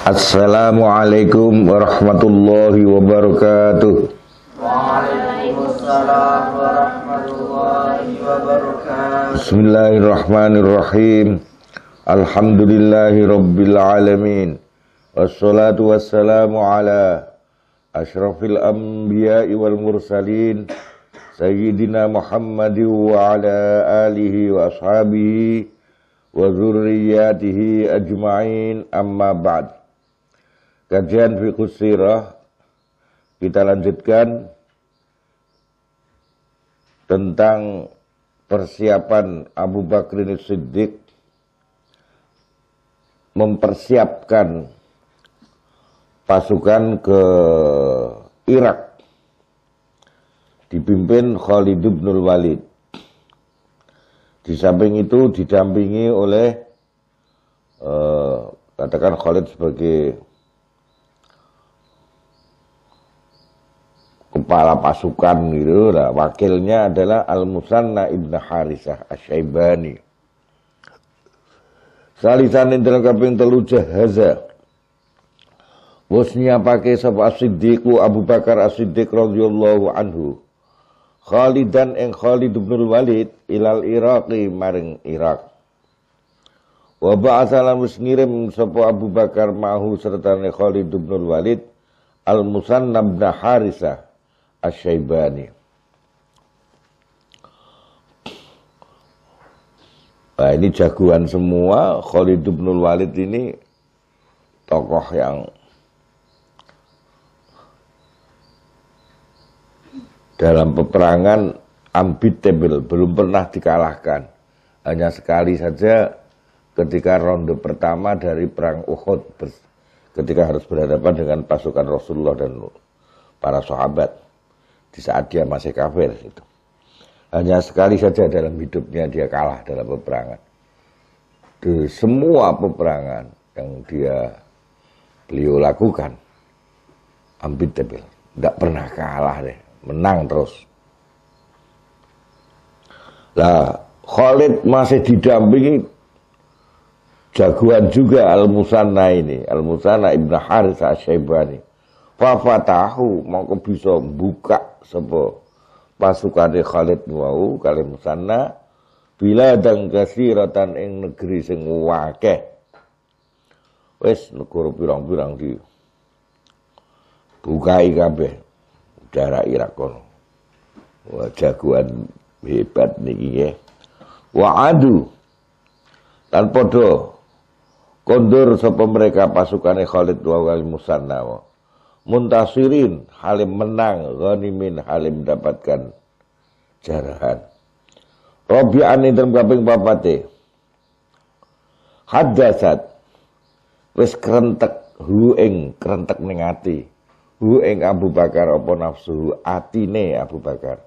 Assalamualaikum warahmatullahi wabarakatuh. Waalaikumsalam warahmatullahi wabarakatuh. Bismillahirrahmanirrahim. Alhamdulillahi rabbil alamin. Wassalatu wassalamu ala asyrafil anbiya'i wal mursalin Sayyidina Muhammadin wa ala alihi wa ashabihi wa zurriyatihi ajma'in, amma ba'd. Kajian Fiqhus Sirah kita lanjutkan tentang persiapan Abu Bakrin Siddiq mempersiapkan pasukan ke Irak dipimpin Khalid bin Walid. Di samping itu didampingi oleh katakan Khalid sebagai kepala pasukan gitu. Nah, wakilnya adalah Al-Musanna ibn Harisah Asy-Syaibani. Salisan dalam kaping telu jahaza bosnya pakai sapa As-Siddiqu Abu Bakar As-Siddiq radhiyallahu anhu Khalidan ing Khalid bin Walid ilal Iraqi maring Irak. Wa ba'atsa lan ngirim sapa Abu Bakar mahu sertane Khalid bin Walid Al-Musanna bin Harisah Asy-Syaibani. Nah, ini jagoan semua. Khalid bin Walid ini tokoh yang dalam peperangan unbeatable, belum pernah dikalahkan. Hanya sekali saja ketika ronde pertama dari perang Uhud, ketika harus berhadapan dengan pasukan Rasulullah dan para sahabat di saat dia masih kafir itu. Hanya sekali saja dalam hidupnya dia kalah dalam peperangan. Di semua peperangan yang beliau lakukan unbeatable, tidak pernah kalah deh. Menang terus. Lah, Khalid masih didampingi jagoan juga Al-Musanna ini, Al-Musanna ibn Harisah Asy-Syaibani. Fafatahu mongko bisa buka sapa pasukane Khalid wau kali Musanna biladan kasiratan ing negeri sing akeh. Wis negara pirang-pirang di bukai kabeh. Daerah Irak kono. Wah, jagoan hebat niki nggih. Wa adu lan padha kondur sapa mereka pasukane Khalid wa Musanna. Muntasirin halim menang, ghanimin halim mendapatkan jarahan. Rabi'an dalam kaping papate. Hadatsat wis krentek krentek ning ati. Hu ing Abu Bakar apa nafsu atine Abu Bakar.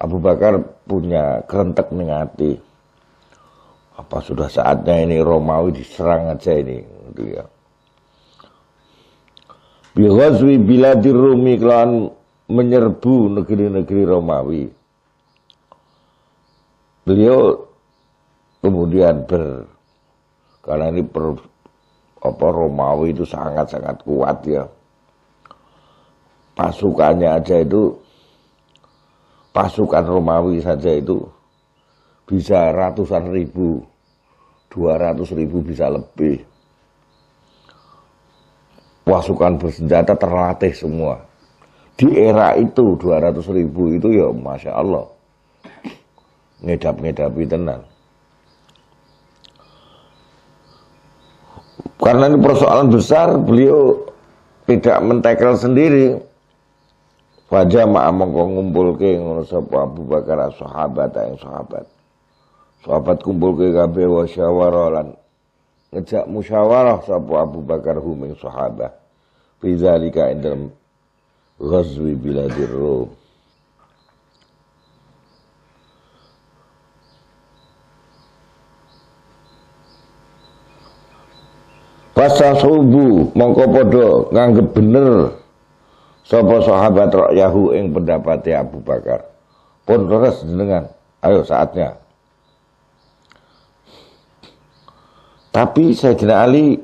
Abu Bakar punya krentek ning ati. Apa sudah saatnya ini Romawi diserang aja ini gitu ya. Bi ghazwi biladir Rumi kelawan menyerbu negeri-negeri Romawi. Beliau kemudian karena ini Romawi itu sangat-sangat kuat ya. Pasukannya aja itu, pasukan Romawi saja itu bisa ratusan ribu, 200.000 bisa lebih. Pasukan bersenjata terlatih semua. Di era itu 200.000 itu ya Masya Allah. Ngedap-ngedapi tenan. Karena ini persoalan besar, beliau tidak mentekel sendiri. Wajah ma'amongko ngumpulke ngono sapa Abu Bakar sahabat yang sahabat. Sahabat kumpulke kabeh wa syawara lan ngejak musyawarah sapa Abu Bakar huming sahabat. Bidzalika indal ghazwi biladir Rum. Pasasubu mongko padha nganggep bener sapa sahabat Yahu ing pendapatnya Abu Bakar. Pun terus jenengan, ayo saatnya. Tapi Sayyidina Ali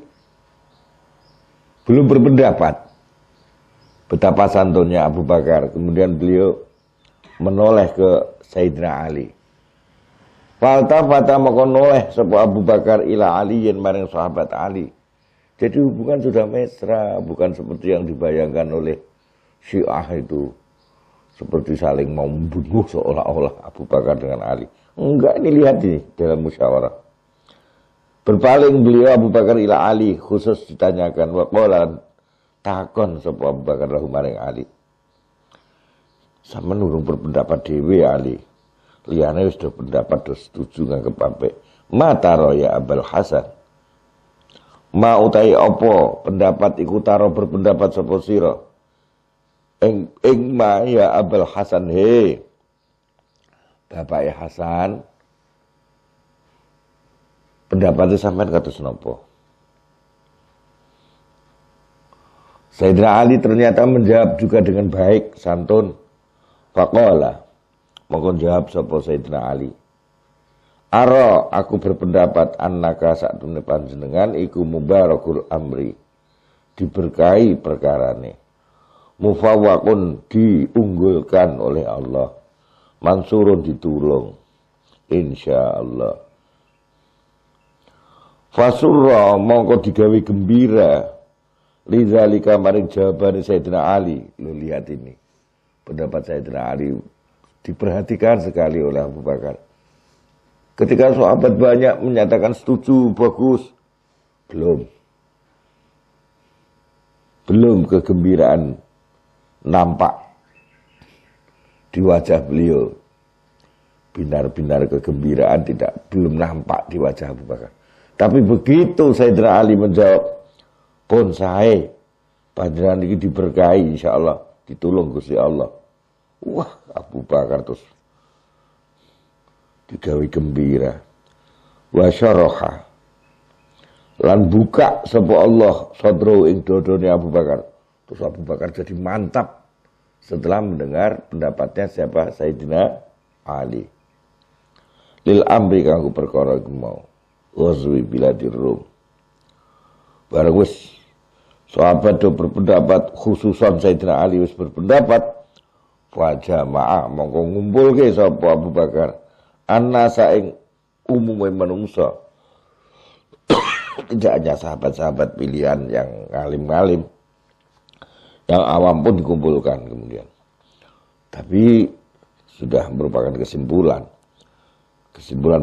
belum berpendapat. Betapa santunnya Abu Bakar. Kemudian beliau menoleh ke Sayyidina Ali. Faltafata maka noleh sapa Abu Bakar ila Ali yen maring sahabat Ali. Jadi hubungan sudah mesra, bukan seperti yang dibayangkan oleh Syiah itu. Seperti saling mau membunuh seolah-olah Abu Bakar dengan Ali. Enggak, ini lihat ini dalam musyawarah. Berpaling beliau Abu Bakar ila Ali, khusus ditanyakan waqala takon sapa Abu Bakar lahu maring Ali. Sama nurung berpendapat dhewe Ali. Liyane wis do pendapat do setuju nganggep apik. Mata ya Abul Hasan. Ma utai apa pendapat iku taro berpendapat sapa sira. Ing ma ya Abul Hasan he. Bapak Hasan. Pendapatnya sampean kados napa? Sayyidina Ali ternyata menjawab juga dengan baik, santun. Faqala, mongko jawab sapa Sayyidina Ali. Ara aku berpendapat annaka saktemene panjenengan iku mubarakul amri. Diberkahi perkarane. Mufawwaqun diunggulkan oleh Allah. Mansurun ditulung. Insyaallah. Fasurra mongko digawe gembira lidzalika maring jawabane Sayyidina Ali. Lu lihat ini. Pendapat Sayyidina Ali diperhatikan sekali oleh Abu Bakar. Ketika sahabat banyak menyatakan setuju, bagus. Belum kegembiraan nampak di wajah beliau. Binar-binar kegembiraan belum nampak di wajah Abu Bakar. Tapi begitu Sayyidina Ali menjawab, pun sae panjenengan iki diberkahi insyaallah, ditulung Gusti Allah. Wah, Abu Bakar terus digawe gembira. Wa syaraha. Lan buka sapa Allah sadro ing dodone Abu Bakar. Terus Abu Bakar jadi mantap setelah mendengar pendapatnya siapa? Sayyidina Ali. Lil amri kanggo perkara iku mau. Wazwi biladir Rum. Barang wis sahabat do berpendapat, khususan Sayyidina Ali wis berpendapat, wajah ma'ah mongko ngumpulke sapa Abu Bakar annasa ing umume manungsa. Tidak hanya sahabat-sahabat pilihan yang ngalim-ngalim, yang awam pun dikumpulkan kemudian. Tapi sudah merupakan kesimpulan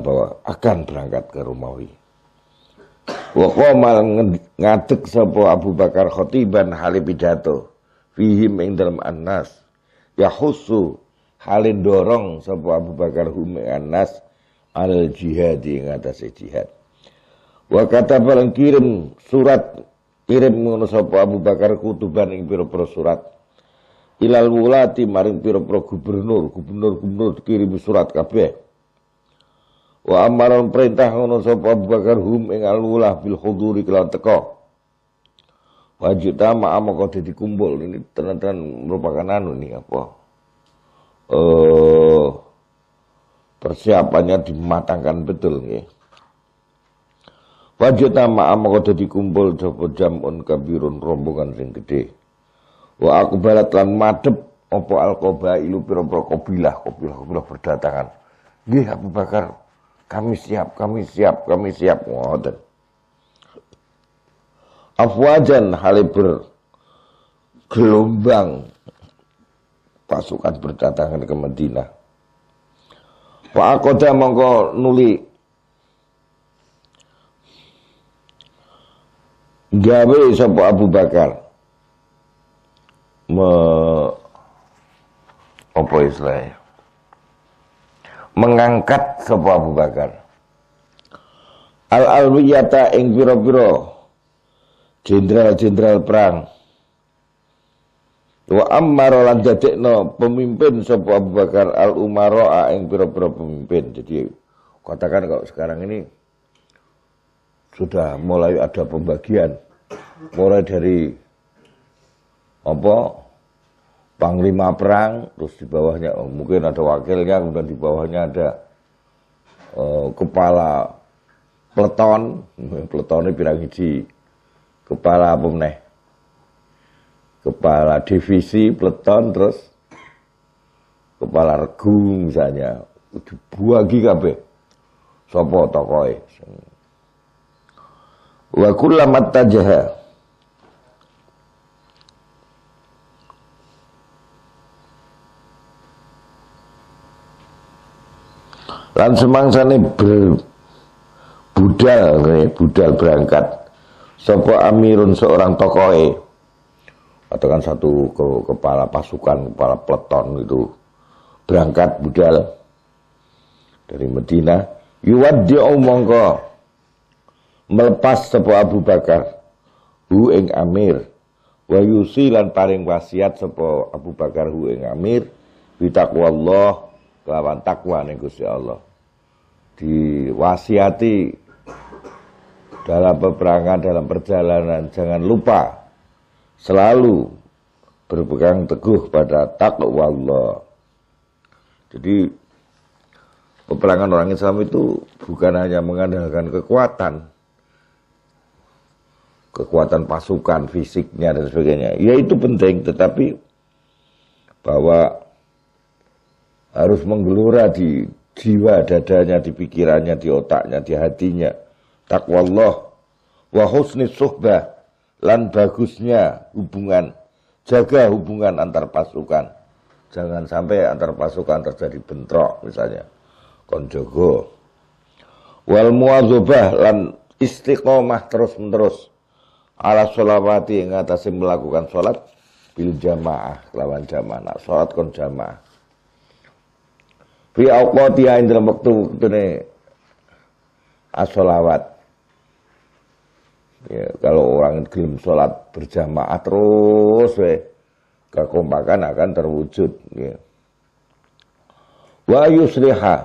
bahwa akan berangkat ke Romawi. Wa qamal ngadeg sapa Abu Bakar khotiban hale pidato fihim ing dalem annas yahussu halin dorong sapa Abu Bakar hum ing annas al jihad ing atase jihad. Wa kataba lan kirim ngono sapa Abu Bakar kutuban ing pira-pira surat ilal wulati maring pira-pira gubernur kirim surat kabeh. Wa amaran perintah ngono sapa Abu Bakar hum ing al-ulah bil huduri kelawan teka. Wajib tama amako dadi kumpul. Ini tenan-tenan merupakan nih apa? Persiapannya dimatangkan betul nggih. Wajib tama amako dadi kumpul sapa jamun kabirun rombongan sing gedhe. Wa aqbalat lan madhep apa al-qabailu pira-pira kabilah berdatangan. Nggih Abu Bakar, kami siap. Ngoten. Afwajan halibur gelombang pasukan berdatangan ke Madinah. Wa aqada mongko nuli gawe sapa Abu Bakar apa istilahnya? Mengangkat sapa Abu Bakar al-alwiyata ing pira-pira jenderal-jenderal perang. Wa ammara lan dadekno pemimpin sapa Abu Bakar al-umara ing pira-pira pemimpin. Jadi katakan kalau sekarang ini sudah mulai ada pembagian, mulai dari panglima perang, terus di bawahnya mungkin ada wakilnya, kemudian di bawahnya ada kepala peleton, peletonnya pirang hiji, kepala apa meneh, kepala divisi, peleton, terus kepala regu misalnya. Dibuagi kabeh. Sapa tokoe. Wa kullamat tajaha. Lan semangsane budal berangkat sapa amirun seorang tokoe atau kan satu kepala pasukan, kepala peleton itu berangkat budal dari Medina, yuwaddi'u mongko melepas sapa Abu Bakar hu ing amir wa yusilan paring wasiat sapa Abu Bakar hu ing amir bi taqwallah kelawan takwa ning Gusti Allah. Diwasiati dalam peperangan, dalam perjalanan jangan lupa selalu berpegang teguh pada takwa Allah. Jadi peperangan orang Islam itu bukan hanya mengandalkan kekuatan pasukan, fisiknya dan sebagainya. Ya itu penting, tetapi bahwa harus menggelora di jiwa, dadanya, di pikirannya, di otaknya, di hatinya. Taqwallah wa husnis suhbah, lan bagusnya hubungan, jaga hubungan antar pasukan. Jangan sampai antar pasukan terjadi bentrok misalnya. Konjogo. Wal muwadzabah lan istiqomah terus-menerus ala sholawati yang atase melakukan sholat bil jamaah, lawan jamaah. Nah, sholat kon jamaah. Fi awqatiha ing dalam waktu-waktune as-sholawat. Ya, kalau orang gelem sholat berjamaah terus kekompakan akan terwujud ya. Wa yusliha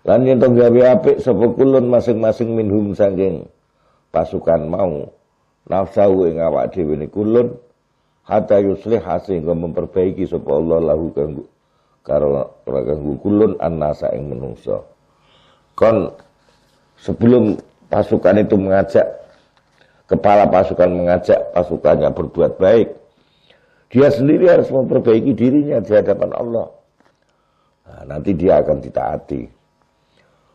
lan yen to gawe apik sapa kulun masing-masing minhum saking pasukan mau nafsu ing awak dhewe ne kulun hatta yusliha sehingga memperbaiki sapa Allah lahu karo kulun annasa ing menungso. Kon sebelum pasukan itu mengajak, kepala pasukan mengajak pasukannya berbuat baik, dia sendiri harus memperbaiki dirinya di hadapan Allah. Nah, nanti dia akan ditaati.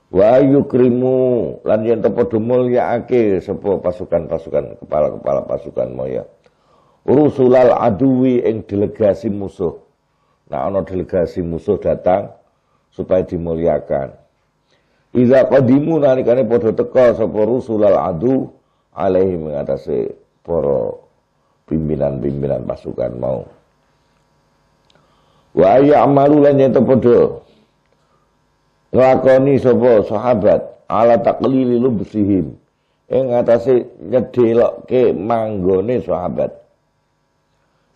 Wa yukrimu lan yen padha mulyaake sapa pasukan-pasukan, kepala-kepala pasukan moya. Rusulal aduwi ing delegasi musuh. Nah, ana delegasi musuh datang supaya dimuliakan. Iza qadimu nalikane padha teka sapa rusulal adu alaihi mengatasi para pimpinan-pimpinan pasukan mau. Wa ya'malu lan yen padha nglakoni sapa sahabat ala taqlili lubsihim ing atase nyedelokke manggone sahabat.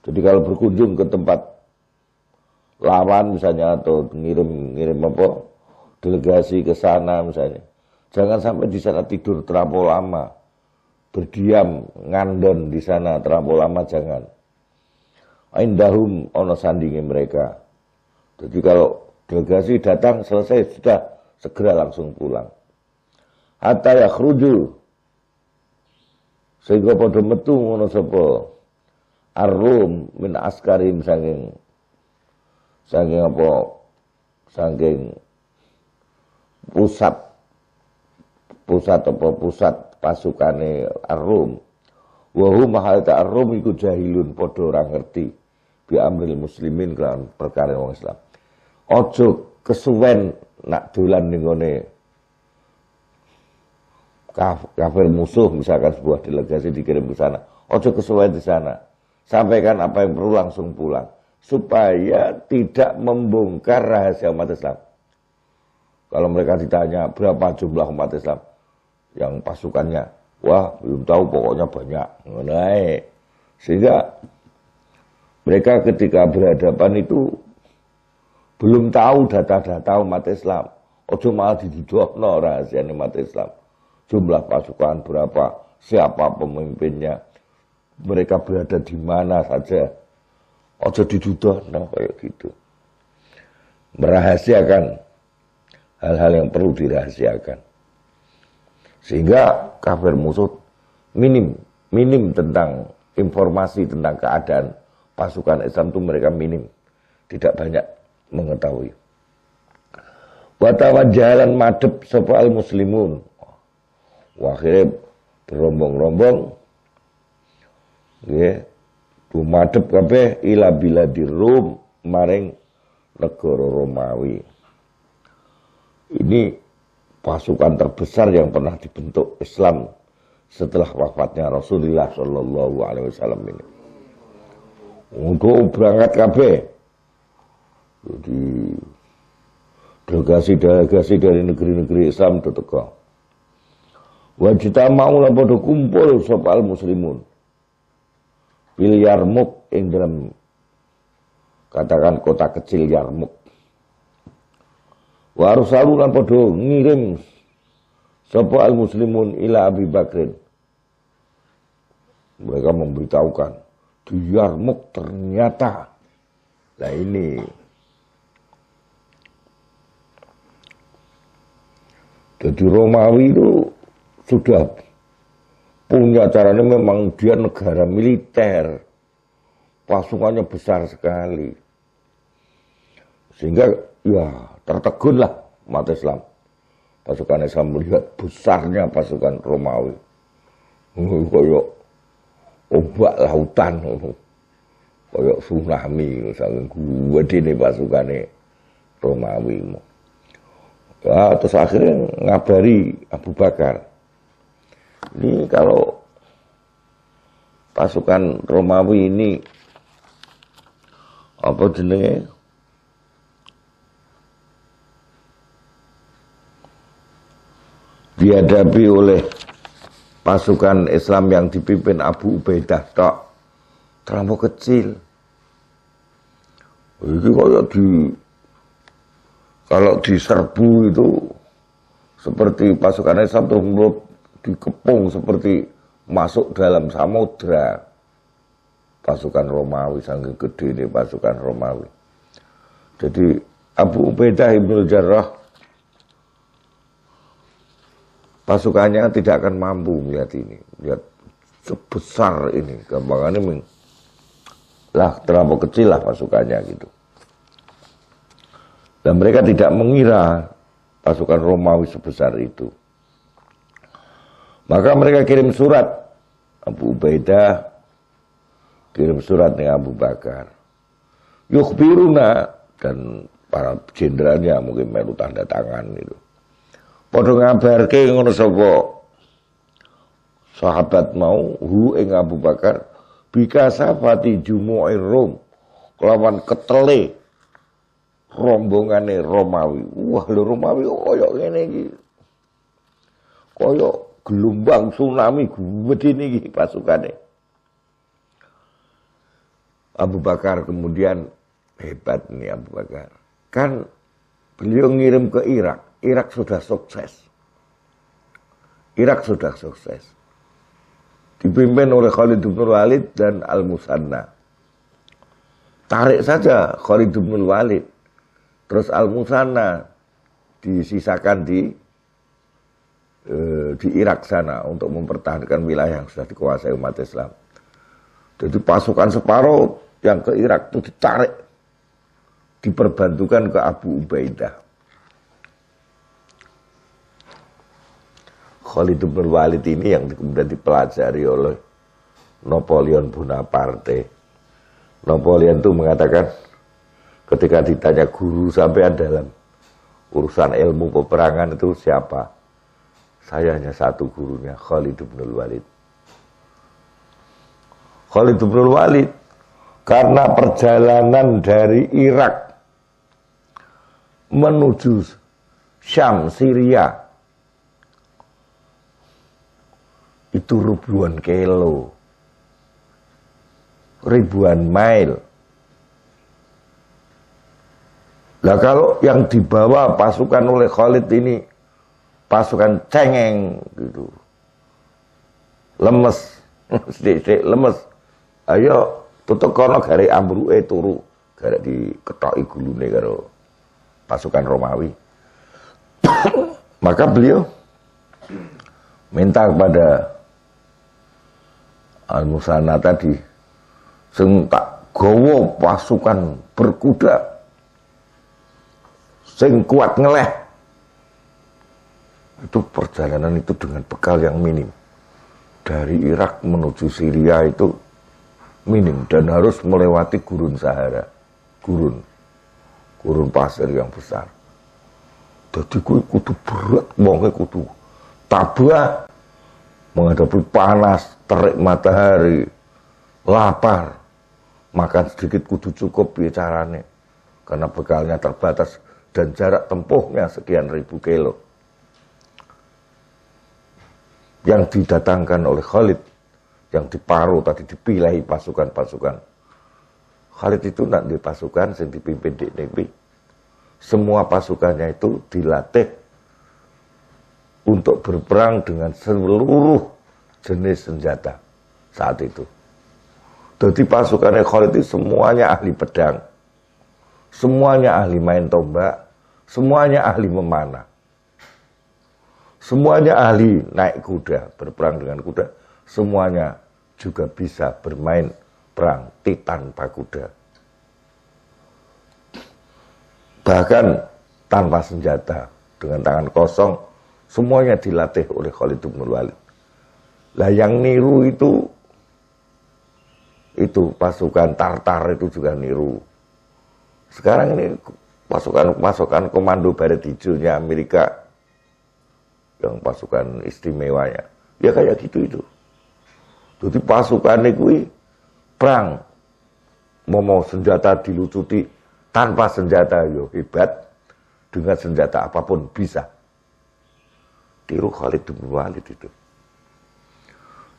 Jadi kalau berkunjung ke tempat lawan misalnya atau ngirim apa delegasi ke sana misalnya, jangan sampai di sana tidur terlampau lama, berdiam ngandon di sana terlampau lama, jangan. Indahum ono sandingi mereka. Jadi kalau delegasi datang selesai sudah segera langsung pulang. Hatta yakhruju sehingga pada metu ngono sapa Ar-Rum min askarim saking pusat pasukane Ar-Rum. Wa hum halata Ar-Rum iku jahilun padha ora ngerti bi amril muslimin kan perkara wong Islam. Ojo kesuwen nak dolan ning ngene kafir musuh, misalkan sebuah delegasi dikirim ke sana. Ojo kesuwen di sana. Sampaikan apa yang perlu langsung pulang supaya tidak membongkar rahasia umat Islam. Kalau mereka ditanya berapa jumlah umat Islam yang pasukannya, wah belum tahu, pokoknya banyak. Naik. Sehingga mereka ketika berhadapan itu belum tahu data-data umat Islam. Ojo malah didudukno rahasia umat Islam. Jumlah pasukan berapa, siapa pemimpinnya, mereka berada di mana saja. Ojo didudukno kayak gitu. Merahasiakan hal-hal yang perlu dirahasiakan. Sehingga kafir musuh minim tentang informasi tentang keadaan pasukan Islam itu mereka minim, tidak banyak mengetahui. Watawajjalan madhep sapa al muslimun. Akhirnya berombong-rombong nggih dumadhep kabeh ila biladir Rum maring negara Romawi. Ini pasukan terbesar yang pernah dibentuk Islam setelah wafatnya Rasulullah Shallallahu Alaihi Wasallam ini. Untuk berangkat kabeh, jadi delegasi dari negeri-negeri Islam itu teko. Wajita mau lah pada kumpul sopal muslimun. Bil Yarmuk ing dalam katakan kota kecil Yarmuk. Wa arsalu lan padha ngirim sapa al muslimun ila Abi Bakrin. Mereka memberitahukan di Yarmuk ternyata nah ini jadi Romawi itu sudah punya caranya, memang dia negara militer, pasukannya besar sekali, sehingga ya tertegunlah umat Islam. Pasukan Islam melihat besarnya pasukan Romawi, kayak ombak lautan, kayak tsunami, misalnya gede nih pasukannya Romawi. Ya, terus akhirnya ngabari Abu Bakar. Ini kalau pasukan Romawi ini apa jenenge dihadapi oleh pasukan Islam yang dipimpin Abu Ubaidah tok, terlampau kecil. Ini kalau diserbu itu seperti pasukan Islam tuh dikepung seperti masuk dalam samudra. Pasukan Romawi sangat gede nih pasukan Romawi. Jadi Abu Ubaidah Ibnul Jarrah pasukannya tidak akan mampu melihat ini, lihat sebesar ini, gampangannya lah terlampau kecil lah pasukannya gitu. Dan mereka tidak mengira pasukan Romawi sebesar itu. Maka mereka kirim surat, Abu Ubaidah kirim surat dengan Abu Bakar. Yukhbiruna, dan para jenderalnya mungkin melu tanda tangan itu. Padha ngabarke ngono sapa sahabat mau hu ing Abu Bakar bikasafati jumu'ir Rum, kelawan ketele rombongane Romawi. Wah, lho Romawi koyo ngene iki. Koyo gelombang tsunami gede iki pasukane. Abu Bakar kemudian hebat nih Abu Bakar. Kan beliau ngirim ke Irak. Irak sudah sukses. Irak sudah sukses. Dipimpin oleh Khalid bin Walid dan Al-Musanna. Tarik saja Khalid bin Walid. Terus Al-Musanna disisakan di Irak sana untuk mempertahankan wilayah yang sudah dikuasai umat Islam. Jadi pasukan separuh yang ke Irak itu ditarik, diperbantukan ke Abu Ubaidah. Khalid bin Walid ini yang kemudian dipelajari oleh Napoleon Bonaparte. Napoleon itu mengatakan, ketika ditanya guru sampean dalam urusan ilmu peperangan itu siapa? Saya hanya satu gurunya, Khalid bin Walid. Khalid bin Walid karena perjalanan dari Irak menuju Syam, Syria itu ribuan kilo, ribuan mil. Nah kalau yang dibawa pasukan oleh Khalid ini pasukan cengeng gitu, lemes, sedikit lemes. Ayo tutuk kono gare ambruke turu, gare diketoki gulune karo pasukan Romawi. Maka beliau minta kepada Al-Musanna tadi sing tak gawa pasukan berkuda sing kuat ngeleh. Itu perjalanan itu dengan bekal yang minim. Dari Irak menuju Syria itu minim dan harus melewati gurun Sahara. Gurun pasir yang besar. Jadi kudu berat, wonge kudu tabah menghadapi panas, terik matahari, lapar, makan sedikit kudu cukup bicaranya, karena bekalnya terbatas dan jarak tempuhnya sekian ribu kilo. Yang didatangkan oleh Khalid, yang diparuh tadi dipilih pasukan-pasukan. Khalid itu nak di pasukan yang dipimpin di Nabi. Semua pasukannya itu dilatih untuk berperang dengan seluruh jenis senjata saat itu. Jadi pasukannya Khalid itu semuanya ahli pedang, semuanya ahli main tombak, semuanya ahli memanah, semuanya ahli naik kuda, berperang dengan kuda, semuanya juga bisa bermain perang tanpa kuda. Bahkan tanpa senjata, dengan tangan kosong, semuanya dilatih oleh Khalid bin Walid. Lah yang niru itu pasukan Tartar itu juga niru. Sekarang ini pasukan komando Baret Hijaunya Amerika, yang pasukan istimewanya, ya kayak gitu itu. Jadi pasukan itu perang, mau senjata dilucuti, tanpa senjata yo hebat, dengan senjata apapun bisa. Tiru Khalid bin Walid itu.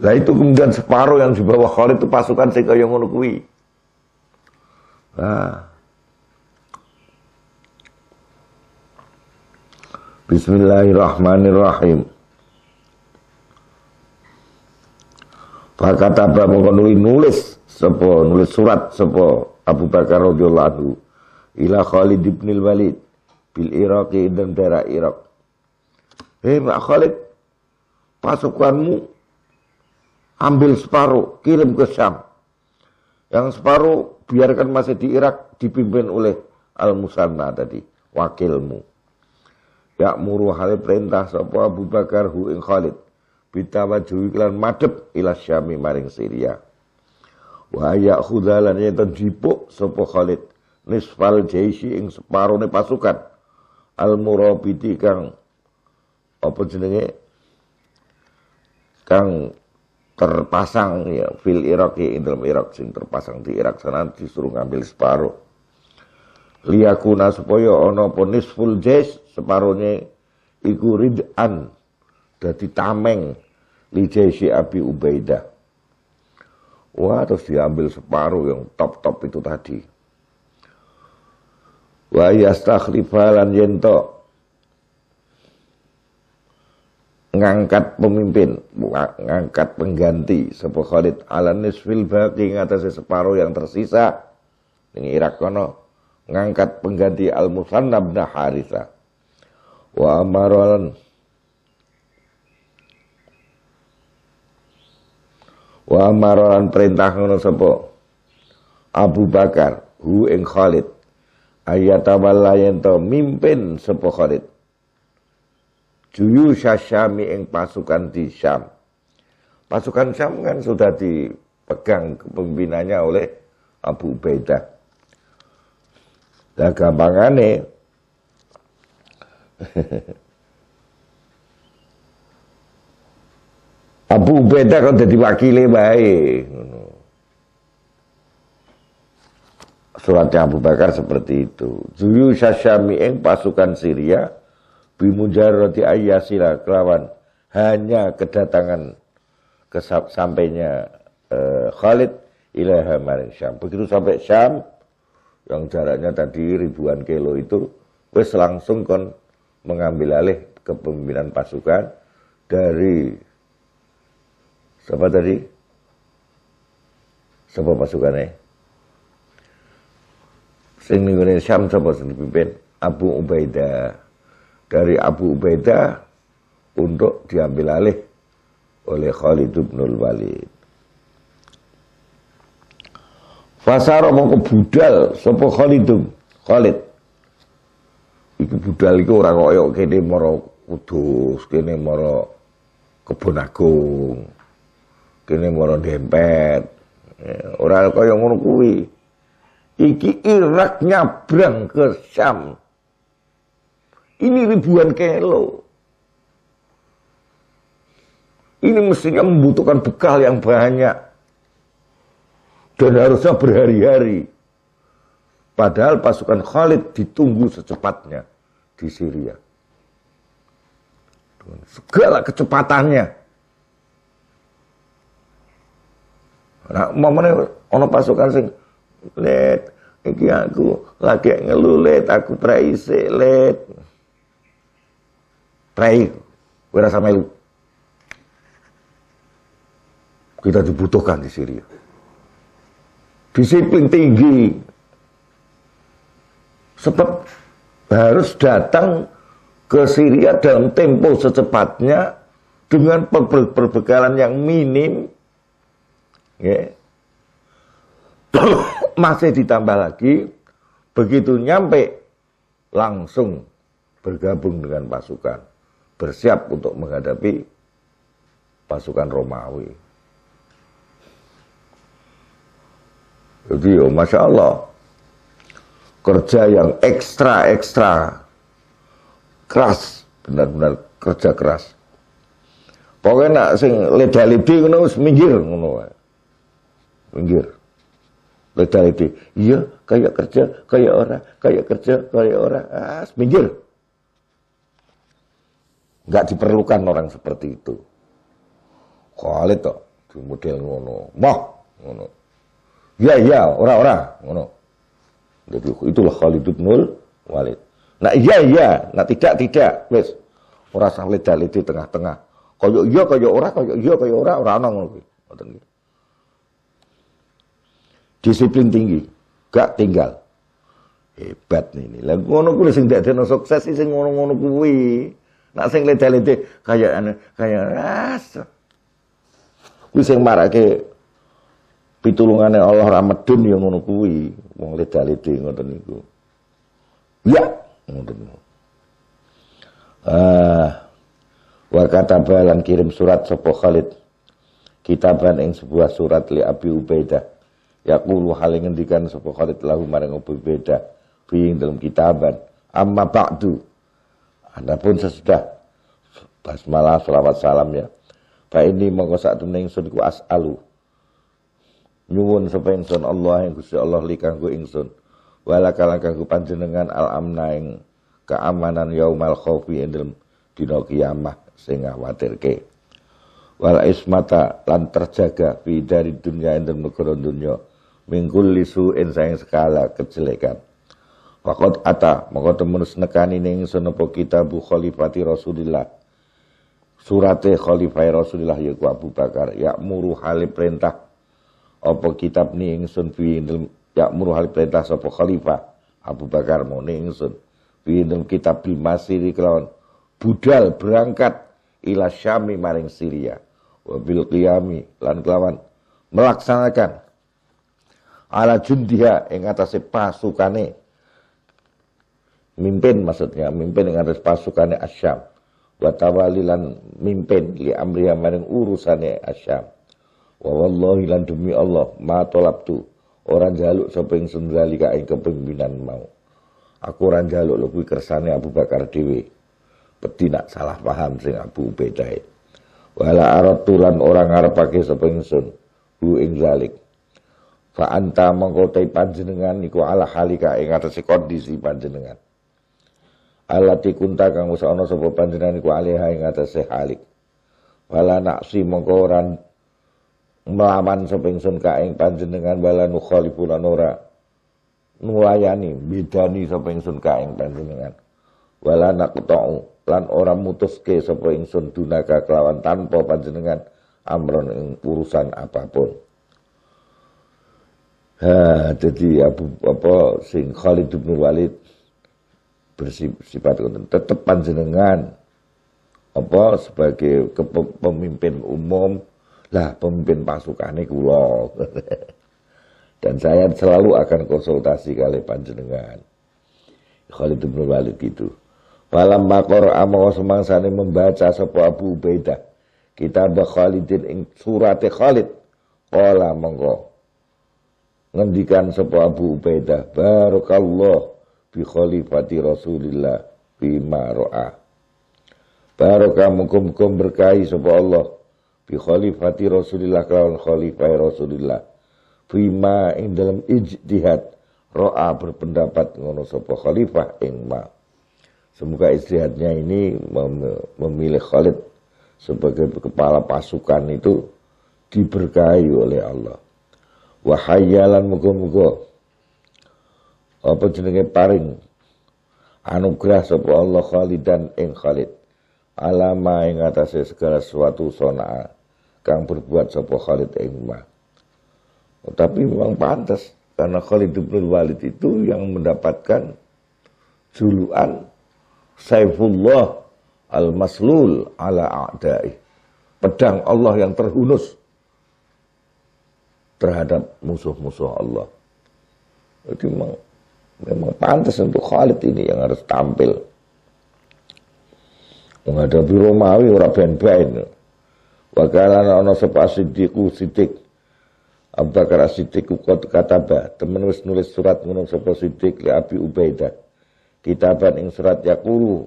Lah itu kemudian separuh yang dibawa Khalid itu pasukan sing kaya ngono kuwi. Nah. Bismillahirrahmanirrahim. Fakataba mongko nulis surat sapa Abu Bakar radhiyallahu anhu ila Khalid bin Walid bil Iraqi dan daerah Irak. Hei Pak Khalid, pasukanmu ambil separuh, kirim ke Syam. Yang separuh biarkan masih di Irak, dipimpin oleh Al-Musanna tadi, wakilmu. Ya'muru hal perintah sapa Abu Bakar hu ing Khalid bitawajuhi lan madhep ila Syami maring Syria. Wa ya'khudzalan yen jipuk sapa Khalid nisfal jaisi ing separone pasukan al-murabiti kang apa jenenge kang terpasang ya fil Iraqi ing dalam Irak, sing terpasang di Irak sana disuruh ngambil separuh. Liyakuna supaya ana apa nisful jais separuhnya iku rid'an dadi tameng li jaisi Abi Ubaidah. Wah, terus diambil separuh yang top-top itu tadi. Wa yastakhlifalan yento ngangkat pemimpin, ngangkat pengganti sapa Khalid ala nisfil baqi ngatasi separuh yang tersisa ning Irak kono, ngangkat pengganti Al-Musanna bin Harithah. Wa amaran perintah ngono sapa Abu Bakar hu ing Khalid ayatawalla yento mimpin sapa Khalid Juyu Syami ing pasukan di Syam. Pasukan Syam kan sudah dipegang kepemimpinannya oleh Abu Ubaidah. Nah gampangane Abu Ubaidah kan jadi wakile bae. Suratnya Abu Bakar seperti itu. Juyu Syami ing pasukan Syria bimujarrati ayyasila kelawan hanya kedatangan sampainya Khalid ilaha maring Syam. Begitu sampai Syam yang jaraknya tadi ribuan kilo itu wis langsung kon mengambil alih kepemimpinan pasukan dari siapa tadi? Siapa pasukannya? Sing ning Syam sapa sing dipimpin? Abu Ubaidah. Dari Abu Ubaidah untuk diambil alih oleh Khalid bin Walid. Fasara mongko budal sapa Khalid. Iku budal iku ora kaya kene mara Kudus, kene mara Kebon Agung, kene mara Dempet. Ora kaya ngono kuwi. Iki Irak nyabrang ke Syam. Ini ribuan kilo. Ini mestinya membutuhkan bekal yang banyak. Dan harusnya berhari-hari. Padahal pasukan Khalid ditunggu secepatnya di Syria. Dengan segala kecepatannya. Nah, momennya ono pasukan sing let iki aku lagi ngeluh let aku prei sik let. Prei kowe rasa melu. Kita dibutuhkan di Syria. Disiplin tinggi. Sebab harus datang ke Syria dalam tempo secepatnya dengan perbekalan yang minim. Ya. Masih ditambah lagi, begitu nyampe langsung bergabung dengan pasukan, bersiap untuk menghadapi pasukan Romawi. Jadi Masya Allah, kerja yang ekstra keras, benar-benar kerja keras. Pokoknya nak sing leda-ledi ngono wis minggir ngono wae. Minggir. Leda-ledi. Iya, kayak kerja, kayak ora, kayak kerja, kayak ora. Minggir. Enggak diperlukan orang seperti itu. Khalid tok di model ngono. Moh ngono. Ya, ora ngono. Jadi itulah Khalid bin Walid. Nah iya, nah tidak, wis. Ora sah leda-ledi tengah-tengah. Kaya iya, kaya ora, kaya iya, kaya ora ana ngono kuwi. Ngoten iki. Disiplin tinggi, gak tinggal. Hebat ini. Lah ngono kuwi sing dadekno sukses sing ngono-ngono kuwi. Nek sing leda-ledi kaya rasa. Kuwi sing marake pitulungane Allah ra medun ya ngono kuwi. Wong leda-ledi ngoten niku. Ya, ngoten. Wa katabalan kirim surat sapa Khalid. Kitaban ing sebuah surat li Abi Ubaidah. Yaqulu hal ngendikan sapa Khalid lahu marang Abu Ubaidah fi dalam kitaban. Amma ba'du. Adapun sesudah basmalah selawat salam ya. Fa ini mongko sak temene ingsun ku as'alu. Nyuwun sapa ingsun Allah ing Gusti Allah li kanggo ingsun. Wala kanggo panjenengan al-amna ing keamanan yaumal khaufi ing dalem dina kiamah sing ngawatirke. Wal ismata lan terjaga fi dari dunya ing dalem negara dunya mingkul lisuin saing skala kejelekan. Faqad ata mongko temen nekani ning ingsun apa kitab khalifati Rasulillah. Surate khalifah Rasulillah yaiku Abu Bakar ya'muru hal perintah apa kitab ni ingsun fi ya'muru hal perintah sapa khalifah Abu Bakar mau ni ingsun fi kitab bil masiri kelawan budal berangkat ila Syami maring Syria wa bil qiyami lan kelawan melaksanakan ala jundiha ing atase pasukane mimpin maksudnya mimpin ing atase pasukane Asyam wa tawali lan mimpin li amriha maring urusane Asyam wa wallahi lan demi Allah ma tolabtu orang jaluk sapa ingsun zalika ing kepemimpinan mau aku ora njaluk lho kuwi kersane Abu Bakar dhewe peti nak salah paham sing Abu Ubaidah wala aratulan orang ngarepake sapa ingsun hu ing zalik fa anta mongko te panjenengan iku ala halika ing atase kondisi panjenengan alati kunta kang wis ana sapa panjenengan iku alih ing atase halik wala naksi mongko ora melawan sapa ingsun ka ing panjenengan wala nukhalifu lan ora nulayani bidani sapa ingsun ka ing panjenengan wala naqta'u lan ora mutuske sapa ingsun dunaka kelawan tanpa panjenengan amron ing urusan apapun. Jadi sing Khalid bin Walid bersifat tetap panjenengan sebagai pemimpin umum lah pemimpin pasukane kula. Dan saya selalu akan konsultasi kali panjenengan. Khalid bin Walid gitu. Falam makor amawa semangsane membaca sapa Abu Ubaidah kitab Khalidin ing surate Khalid. Qala mongko ngendikan sapa Abu Ubaidah barakallah bi khalifati Rasulillah bima ra'a. Barokah muga-muga berkahi sapa Allah bi khalifati Rasulillah kelawan khalifah Rasulillah bima ing dalam ijtihad ra'a berpendapat ngono sapa khalifah ing ma. Semoga ijtihadnya ini memilih Khalid sebagai kepala pasukan itu diberkahi oleh Allah. Wahayyalan muga-muga apa jenenge paring anugerah sapa Allah Khalidan ing Khalid alama ing atase segala sesuatu sonaa kang berbuat sapa Khalid ing ma. Tapi memang pantas karena Khalid bin Walid itu yang mendapatkan julukan Saifullah al-Maslul ala a'da'i, pedang Allah yang terhunus terhadap musuh-musuh Allah. Jadi memang pantas untuk Khalid ini yang harus tampil menghadapi Romawi ora ben-ben. Wakalan ana sapa Siddiqu Siddiq Abu Bakar As-Siddiq kataba temen wis nulis surat ngono sapa Siddiq li Abi Ubaidah kitaban ing surat yaqulu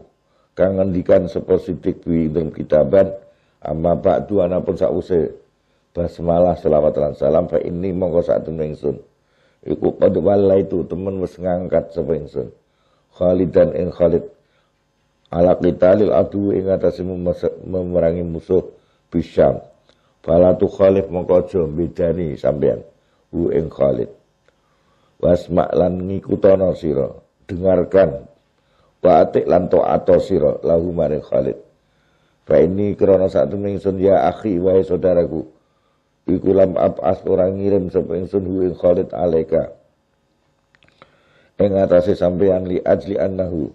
kang ngendikan sapa Siddiq bi dalam kitaban amma ba'du anapun sause basmalah selawat lan salam fa inni mongko sak temen ingsun iku qad wallaitu temen wis ngangkat sapa ingsun Khalidan ing Khalid ala qitalil adu ing atase memerangi musuh Bisyam. Fala tu khalif mongko aja bedani sampean hu ing Khalid. Wasma lan ngikutono sira, dengarkan wa atik lan taat sira lahu maring Khalid. Fa ini krana sak temene ingsun ya akhi wae saudaraku. Iku lam ab'as orang ngirim sapa ingsun hu ing Khalid alaika. Ing atase sampean li ajli annahu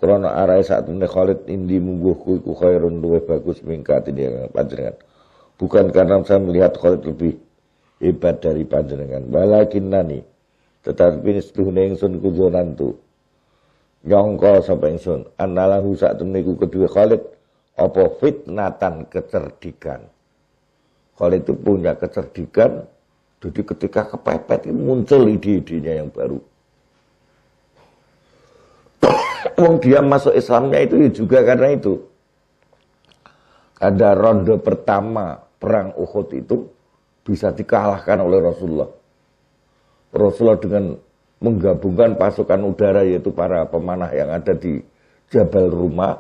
krana arae sak temene Khalid indi mungguhku iku khairun luwih bagus mingkat ini panjenengan. Bukan karena saya melihat Khalid lebih hebat dari panjenengan. Walakinnani tetapi setuhune ingsun kuzonan tu. Nyongko sapa ingsun anallahu sak temene iku kedue Khalid apa fitnatan kecerdikan. Khalid itu punya kecerdikan. Jadi ketika kepepet muncul ide-idenya yang baru. Wong dia masuk Islamnya itu juga karena itu. Ada ronde pertama perang Uhud itu bisa dikalahkan oleh Rasulullah. Rasulullah dengan menggabungkan pasukan udara yaitu para pemanah yang ada di Jabal Rumah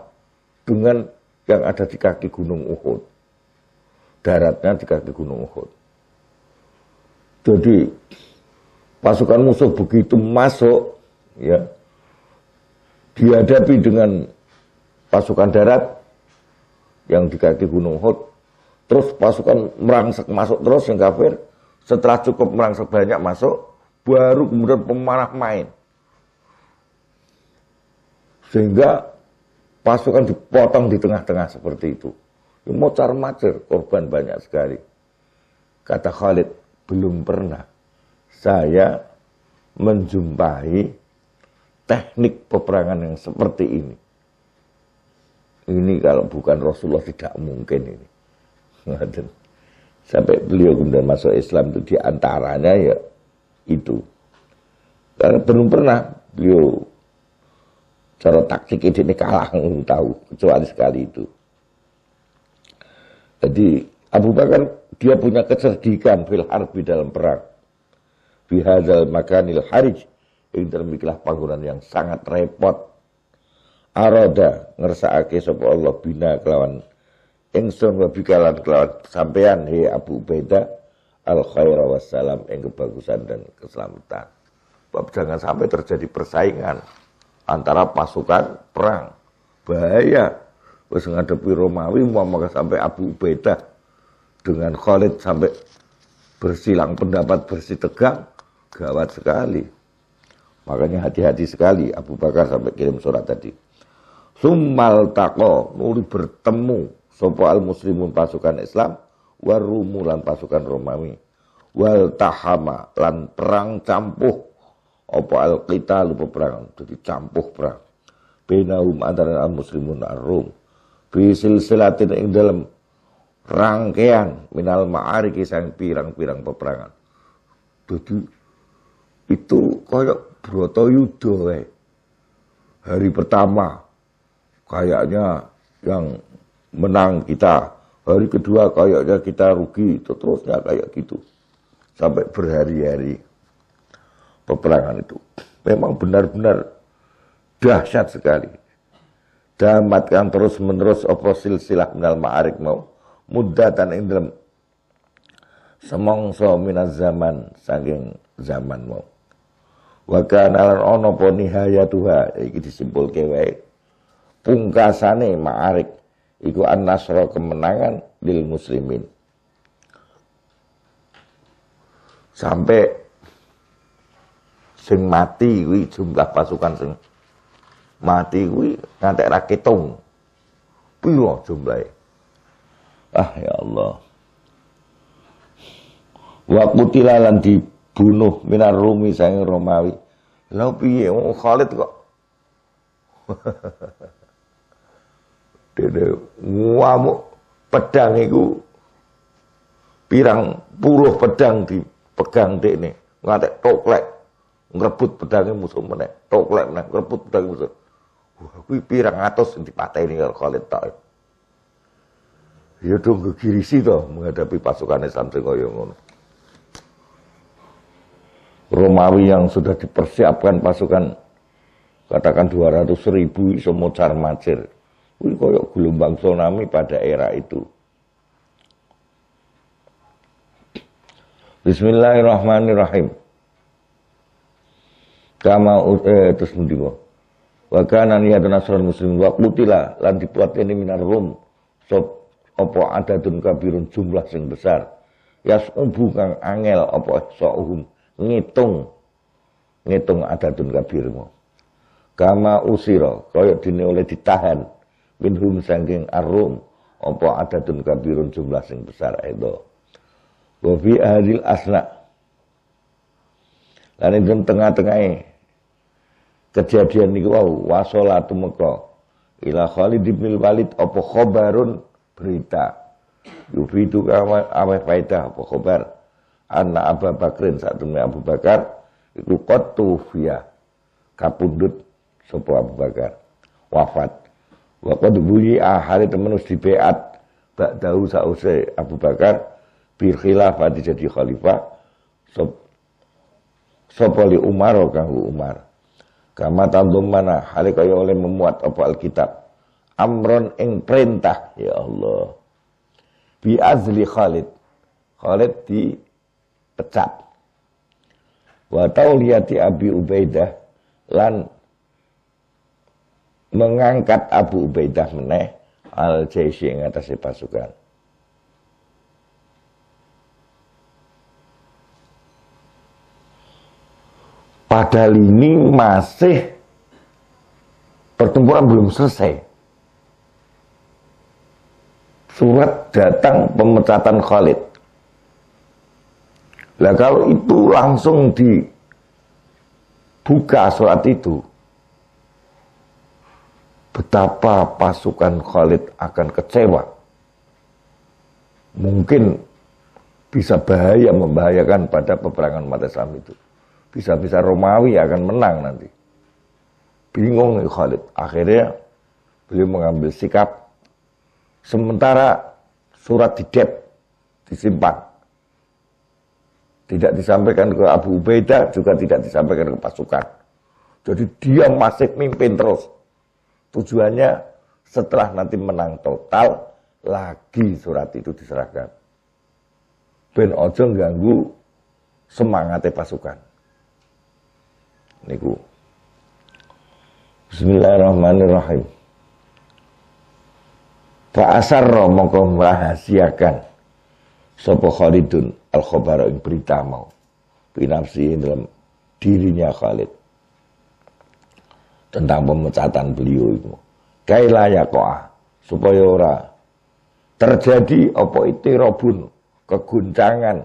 dengan yang ada di kaki Gunung Uhud. Daratnya di kaki Gunung Uhud. Jadi pasukan musuh begitu masuk ya dihadapi dengan pasukan darat yang di kaki Gunung Uhud, terus pasukan merangsek masuk terus yang kafir, setelah cukup merangsek banyak masuk, baru kemudian pemanah main. Sehingga pasukan dipotong di tengah-tengah seperti itu. Mocar-macir, korban banyak sekali. Kata Khalid, belum pernah saya menjumpai teknik peperangan yang seperti ini. Ini kalau bukan Rasulullah tidak mungkin ini. Sampai beliau kemudian masuk Islam itu diantaranya ya itu. Karena belum pernah beliau cara taktik ini kalah tahu kecuali sekali itu. Jadi Abu Bakar dia punya kecerdikan fil harbi dalam perang. Bihadzal makanil harij ing demikilah panggonan yang sangat repot. Arada ngersakake sapa Allah bina kelawan ingsun wa bikalan kelawan sampean he Abu Ubaidah al khaira wassalam ing kebagusan dan keselamatan. Bab jangan sampai terjadi persaingan antara pasukan perang. Bahaya. Wis ngadepi Romawi maka sampai Abu Ubaidah dengan Khalid sampai bersilang pendapat bersitegang gawat sekali. Makanya hati-hati sekali Abu Bakar sampai kirim surat tadi. Summal taqo nuli bertemu sapa al muslimun pasukan Islam warumulan pasukan Romawi wal tahama lan perang campuh apa al-qital peperangan jadi campuh perang bainahum antara muslimun ar-rum bi silsilatin ing dalam rangkaian minal ma'ariki sang pirang-pirang peperangan. Jadi itu kayak Bratayuda wae. Hari pertama kayaknya yang menang kita, hari kedua kayaknya kita rugi, terusnya kayak gitu. Sampai berhari-hari peperangan itu. Memang benar-benar dahsyat sekali. Damatkan terus-menerus apa silsilah minal ma'arik mau muddatan ing dalem semongso minaz zaman saking zaman mau. Wa kana lan ana apa nihayatuha iki disimpulke wae. Pungkasane ma'arik iku an-nasra kemenangan lil muslimin. Sampai sing mati kuwi jumlah pasukan sing mati kuwi ngantek ra ketung. Piro jumlahe? Ah ya Allah. Wa qutila lan dibunuh minar Rumi saking Romawi. Lha piye wong Khalid kok dene ngamuk pedang iku pirang puluh pedang dipegang dekne ngantek toklek ngrebut pedange musuh meneh toklek meneh ngrebut pedang musuh. Wah kuwi pirang atus sing dipateni karo Khalid tok. Ya dong gegirisi toh menghadapi pasukan Islam sing kaya ngono. Romawi yang sudah dipersiapkan pasukan katakan 200.000 iso mocar macir. Kuwi kaya gelombang tsunami pada era itu. Bismillahirrahmanirrahim. Kama terus mendika. Wa kana niyatun nasrul muslimin wa qutila lan dipateni minar rum sop apa adadun kabirun jumlah sing besar yas'ubu kang angel apa sa'uhum ngitung adadun kabirmu kama usira kaya dene oleh ditahan minhum saking ar-rum apa adadun kabirun jumlah sing besar itu wa fi hadil asna lan ing tengah-tengahe kejadian niku wau wasolatu meka ila Khalid bin Walid apa khabarun berita yufidu aweh faedah apa khabar anna Abu Bakrin satemene Abu Bakar iku qatufia kapundhut sapa Abu Bakar wafat wa qad buyi ahli temen wis dibeat ba'dahu sause Abu Bakar bil khilafah jadi khalifah sapa li Umar kanggo Umar kama tandumana hale kaya oleh memuat apa Alkitab amron ing perintah ya Allah bi azli Khalid dipecat wa tauliyati Abi Ubaidah lan mengangkat Abu Ubaidah meneh al-Jaisi ing atase pasukan. Padahal ini masih pertempuran belum selesai. Surat datang pemecatan Khalid. Lah kalau itu langsung dibuka surat itu, betapa pasukan Khalid akan kecewa. Mungkin bisa membahayakan pada peperangan umat Islam itu. Bisa-bisa Romawi akan menang nanti. Bingung nih Khalid. Akhirnya beliau mengambil sikap. Sementara surat disimpan. Tidak disampaikan ke Abu Ubaidah, juga tidak disampaikan ke pasukan. Jadi dia masih mimpin terus. Tujuannya setelah nanti menang total, lagi surat itu diserahkan. Ben ojo ganggu semangatnya pasukan. Niku. Bismillahirrahmanirrahim. Fa'asarra mongko merahasiakan sapa Khalidun al-khabara ing berita mau binafsi dalam dirinya Khalid tentang pemecatan beliau itu kaila yaqah supaya ora terjadi apa itirabun keguncangan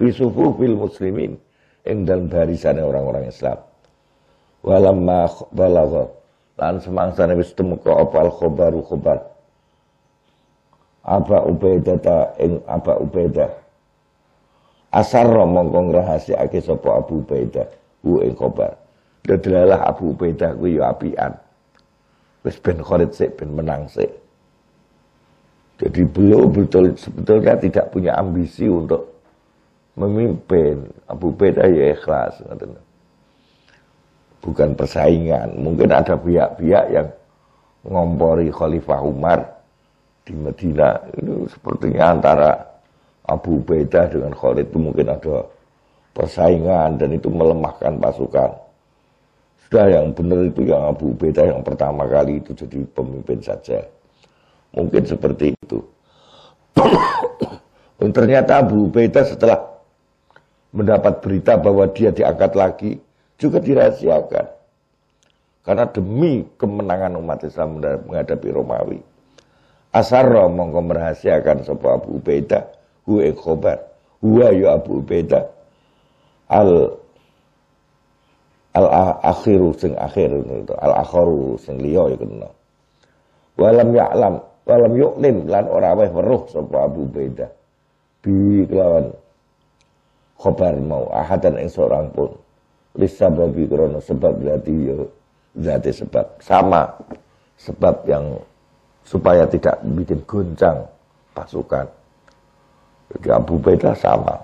fi sufufil muslimin ing dalem barisane orang-orang Islam. Walamma balagha lan semangsane wis temeka apa al khobaru khobar Aba Ubaidah ing Aba Ubaidah asarra mongko ngrahasiake sapa Abu Ubaidah ing khobar. Delalah Abu Ubaidah kuwi ya apian. Wis ben Khalid sik ben menang sik. Jadi beliau betul sebetulnya tidak punya ambisi untuk memimpin. Abu Ubaidah ya ikhlas. Bukan persaingan. Mungkin ada pihak-pihak yang ngompori Khalifah Umar di Medina. Itu sepertinya antara Abu Ubaidah dengan Khalid itu mungkin ada persaingan dan itu melemahkan pasukan. Sudah yang benar itu yang Abu Ubaidah yang pertama kali itu jadi pemimpin saja. Mungkin seperti itu. Dan ternyata Abu Ubaidah setelah mendapat berita bahwa dia diangkat lagi juga dirahasiakan. Karena demi kemenangan umat Islam menghadapi Romawi. Asarra mongko merahasiakan sapa Abu Ubaidah hu ing khobar. Huwa ya Abu Ubaidah al-akhiru sing akhir itu, al-akharu sing liya ya kena. Walam yu'lim lan ora weh weruh sapa Abu Ubaidah bi kelawan khobar mau ahadan ing seorang pun lisababi krana sebab berarti ya zati sebab sama sebab yang supaya tidak bikin goncang pasukan. Jadi Abu Ubaidah sama.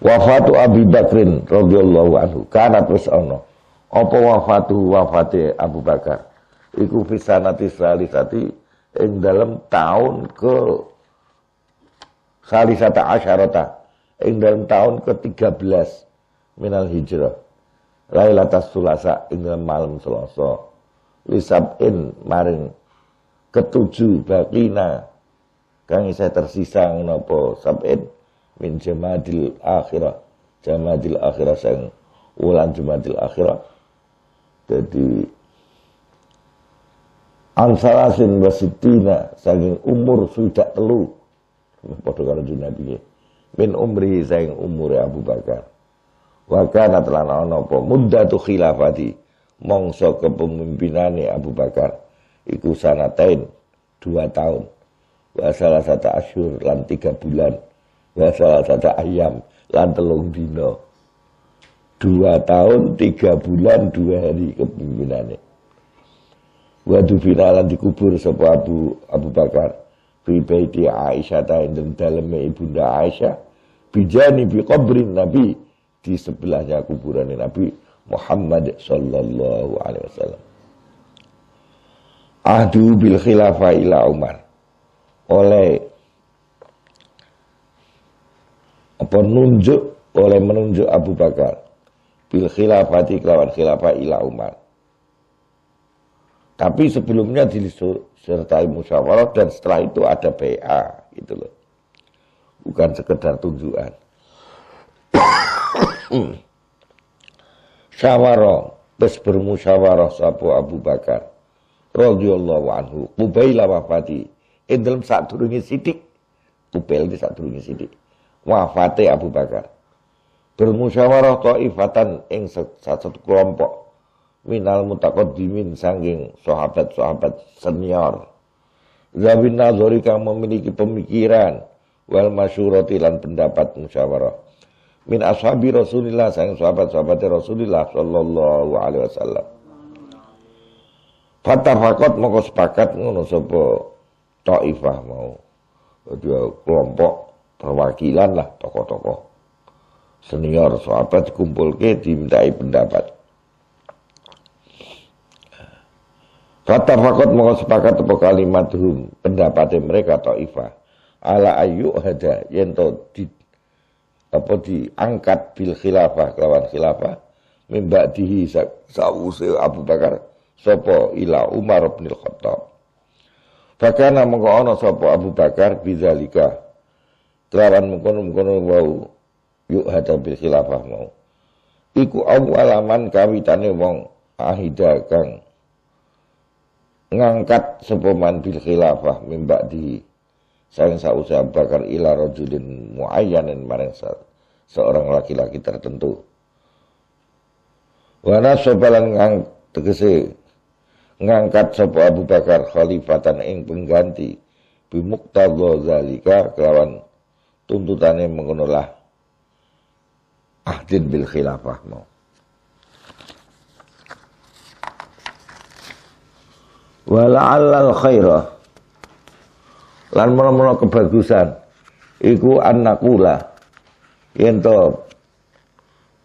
Wafatu Abi Bakrin radhiyallahu anhu kana terus ana apa wafate Abu Bakar iku fisanati salisati ing dalam tahun ke salisata asyarata ing dalam tahun ke-13 minal hijrah lailatas sulasa ing dalam malam Selasa lisabin maring ke-7 bakina kang isih tersisa napa sabin min jamadil akhirah sang wulan jamadil akhirah. Jadi ansalasin wasitina saking umur sudah telu padha karo Nabi min umri saking umure Abu Bakar wa kana lan ana apa muddatu khilafati mangsa kepemimpinane Abu Bakar iku sanatain 2 tahun wa salasata asyhur lan 3 bulan wa salasata ayyam lan 3 dina 2 tahun 3 bulan 2 hari kepemimpinane. Wa dufina lan dikubur sapa Abu Bakar fi baiti Aisyah ta ing daleme ibunda Aisyah bijani bi qabrin Nabi di sebelahnya kuburan Nabi Muhammad sallallahu alaihi wasallam. Ahdu bil khilafah ila Umar oleh menunjuk Abu Bakar bil khilafati kelawan khilafah ila Umar. Tapi sebelumnya disertai musyawarah dan setelah itu ada BA gitu loh. Bukan sekedar tunjukan. Syawara bes bermusyawarah sapa Abu Bakar radhiyallahu anhu qubaila wafati ing dalem sadurunge sithik kubail iki sadurunge sithik wafate Abu Bakar bermusyawarah taifatan ing satu kelompok minal mutaqaddimin sanging sahabat-sahabat senior zawin nazari kang memiliki pemikiran wal masyurati lan pendapat musyawarah min ashabi Rasulillah sanging sahabat-sahabat Rasulillah sallallahu alaihi wasallam fatafaqat moko sepakat ngono sapa taifah mau dua kelompok perwakilan lah tokoh-tokoh senior sahabat dikumpulke dimintai pendapat. Kata fakot mau sepakat apa kalimatuhum pendapatnya mereka taifah ala ayu hada yento diangkat bil khilafah kelawan khilafah mimba'dihi sawuse Abu Bakar sapa ila Umar bin Khattab. Fakana mengko ana sapa Abu Bakar bidzalika kelawan mengkono-mengkono wau yuk hada bil khilafah mau iku awalaman kawitane wong ahida kang ngangkat sapa man bil khilafah mimba'dihi sayang sause Abu Bakar ila rajulin muayyanin maring seorang laki-laki tertentu. Wa nasabalan tegese ngangkat sapa Abu Bakar khalifatan ing pengganti bi muqtadha zalika kelawan tuntutane mengonolah ahdin bil khilafah mau. Wala'allal khairah lan menawa kebagusan iku annaqula yen to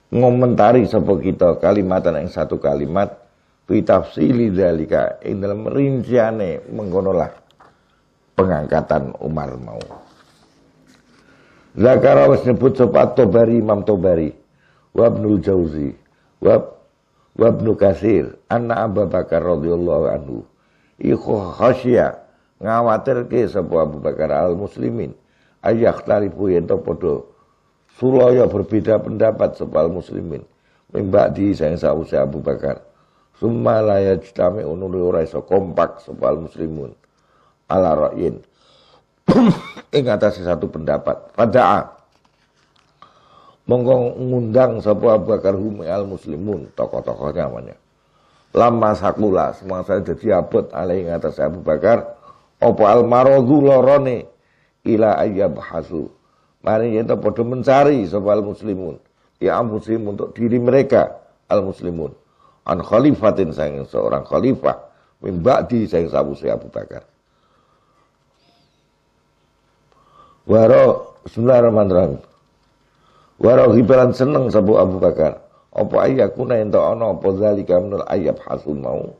ngomentari sapa kita kalimatan ing satu kalimat fi tafsili dzalika ing dalam rinciane mengkonolah pengangkatan Umar mau. Zakara wis nyebut sapa Tobari Imam Tobari wa Ibnul Jauzi wa Ibnu Katsir anna Abu Bakar radhiyallahu anhu iku khasya ngawatirke sapa Abu Bakar al muslimin ayak tarifu yen to padha sulaya berbeda pendapat sapa al muslimin mimba'di sayang sause Abu Bakar summa la yajtami unul ora iso kompak sapa al muslimun ala ra'yin ing atase satu pendapat fada'a monggo ngundang sapa Abu Bakar hum al muslimun tokoh-tokohnya namanya lama sakula semangsa dadi abot alai ngatas Abu Bakar apa al maradhu lorone ila ayyab hasu mari yen padha mencari sapa al muslimun ya muslim untuk diri mereka al muslimun an khalifatin sayang seorang khalifah min ba'di sayang sawuse Abu Bakar. Waro bismillahirrahmanirrahim. Waro hibaran seneng sapa Abu Bakar apa ayakuna ento ana apa zalika minal ayyab hasun mau.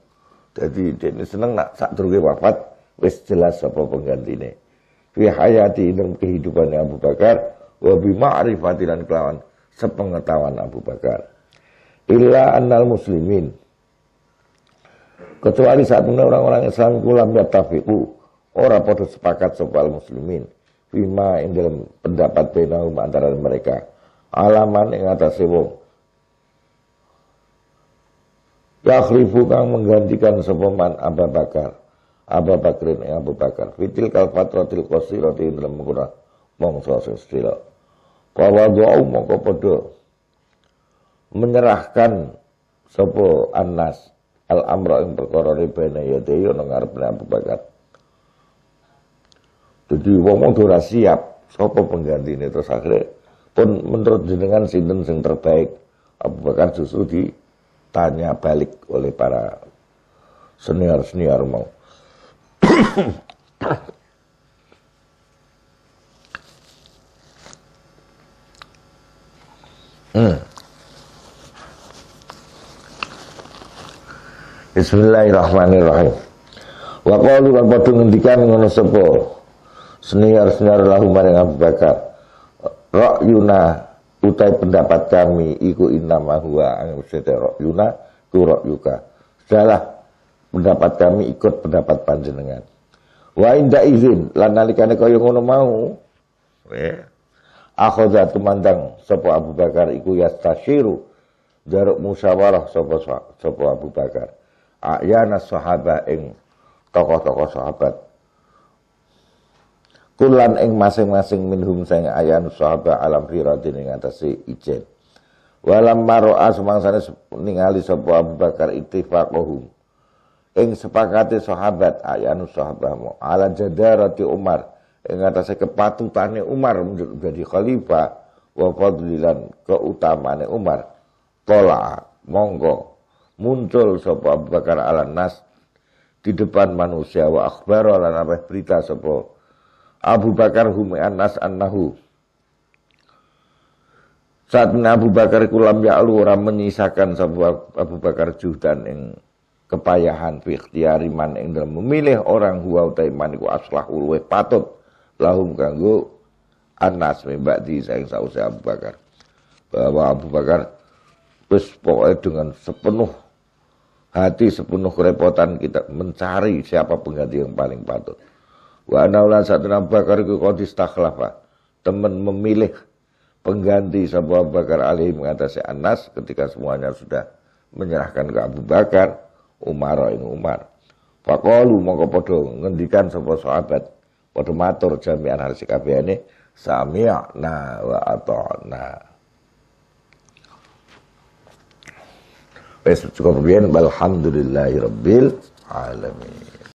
Dadi dene seneng nak sadurunge wafat wis jelas apa penggantine. Fi hayati dalam kehidupan Abu Bakar wa bi ma'rifati lan kelawan sepengetahuan Abu Bakar. Illa annal muslimin. Kecuali saat ini orang-orang Islam kulam yatafiqu ora padha sepakat sapa muslimin fima ing dalam pendapat benahum antara mereka alaman ing atase wong yakhrifu kang menggantikan sapa man Abu Bakrin ing Abu Bakar fitil kal fatratil qasirati dalam mengkurang mongso sing sedhela kawadau mongko padha menyerahkan sapa Anas al-amra ing perkara ribene ya dhewe nang ngarepne Abu Bakar. Jadi wong ora siap sapa penggantine terus akhirnya pun menurut jenengan sinten sing terbaik. Abu Bakar justru ditanya balik oleh para senior-senior mau. Bismillahirrahmanirrahim. Wa qalu lan padha ngendikan ngono sapa senior-senior lahu maring Abu Bakar. Ra'yuna utai pendapat kami iku innama huwa angusete ra'yuna ku ra'yuka. Sudahlah pendapat kami ikut pendapat panjenengan. Wa inda izin lan nalikane kaya ngono mau. Akhadha tumandang sapa Abu Bakar iku yastasyiru jaruk musyawarah sapa Abu Bakar. Ayana sahabat ing tokoh-tokoh sahabat. Kulan ing masing-masing minhum sing ayan sahabat alam firadin ing atase ijen. Walam maro'a semangsane ningali sapa Abu Bakar ittifaqahum. Ing sepakate sahabat ayan sahabat ala jadarati Umar ing atase kepatutane Umar menjadi khalifah wa fadlilan keutamane Umar. Tola monggo muncul sapa Abu Bakar ala nas di depan manusia wa akhbara lan apa berita sapa Abu Bakar hum anas annahu saat Abu Bakar kulam ya'lu ora menyisakan sapa Abu Bakar juhdan ing kepayahan fi ikhtiyari man ing dalam memilih orang huwa utai man iku aslahul wa patut lahum kanggo anas mbakdi saing sause Abu Bakar bahwa Abu Bakar wis pokoknya dengan sepenuh hati sepenuh kerepotan kita mencari siapa pengganti yang paling patut. Wa naulan satuna Abu Bakar iku qad istakhlafa. Teman memilih pengganti sapa Abu Bakar alaihi mengatasi Anas ketika semuanya sudah menyerahkan ke Abu Bakar, Umar ing Umar. Faqalu mongko padha ngendikan sapa sahabat padha matur jami'an harus kabehane sami'na wa ata'na. Wes cukup biyen alhamdulillahirabbil alamin.